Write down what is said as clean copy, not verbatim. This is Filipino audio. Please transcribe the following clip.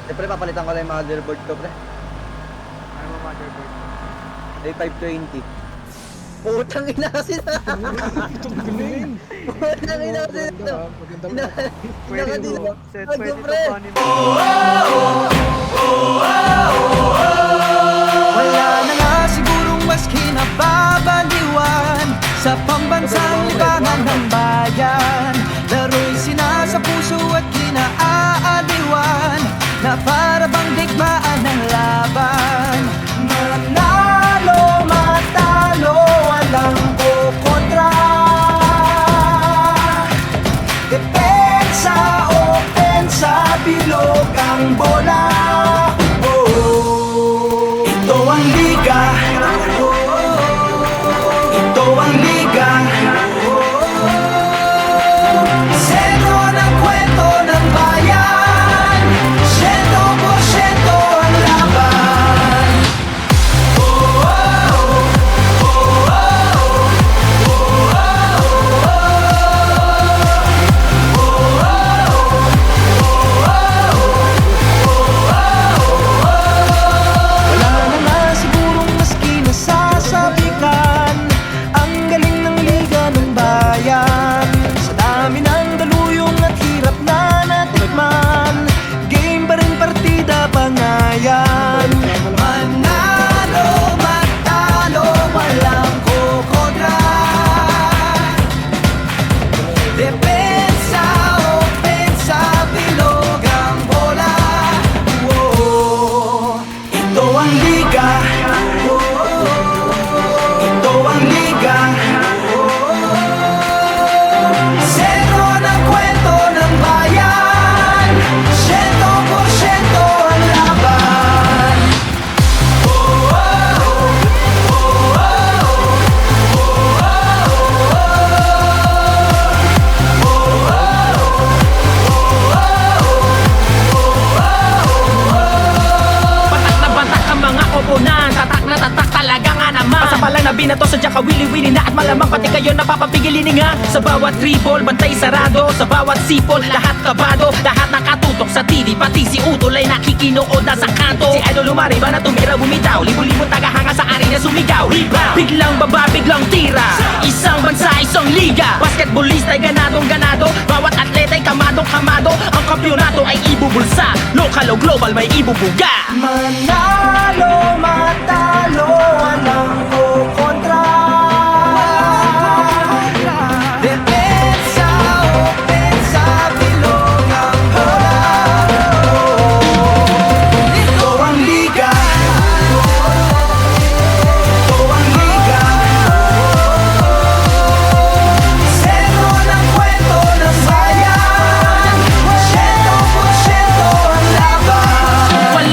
Pre, papalitan ko lang yung motherboard ko, pre. Ano mo motherboard? A520. Putang ina kasi na. Itong galing. Putang ina kasi na. Maganda ba? Pwede Nakadila. to. Set, Ano, pwede to pre? panin mo. Wala na nga sigurong mas kinababaliwan sa pambansang libangan ng bayan. Laro'y sinasa puso at kinaaaliwan na para bang digmaan ng laban. Manalo, matalo, walang kukontra. Depensa, opensa, bilog ang bola. Ito ang liga. Ito ang liga. Sentro ng kwento ng bayan. 100% ang laban. Wala na nga sigurong maski nasasabikan ang galing ng liga ng bayan. Sa dami ng daluyong at hirap na natikman, game pa rin partida pangayan. Manalo, matalo, walang kukontra. Depensa, opensa, bilog ang bola. Ito ang liga. Ito ang liga. Sentro ng kwento ng bayan. 100% ang laban. Patak na batak ang mga koponan. Tatak na tatak talaga nga naman. Pasapalang na binato sa dyan kawili-wili na. At malamang pati kayo napapapigilin nga. Sa bawat tribol, bantay sarado. Sa bawat sipol, lahat kabado. Lahat nakatutok sa TV, pati si Utol ay nakikinood na sa kanto. Si Idol lumariba na tumira bumitaw. Libo-libo tagahanga sa arena sumigaw. Rebound, biglang baba, biglang tira. Isang bansa, isang liga. Basketballista ay ganadong ganado. Bawat atleta ay kamadong kamado. Ang kampyonato ay ibubulsa. Lokal o global may ibubuga. Manalo,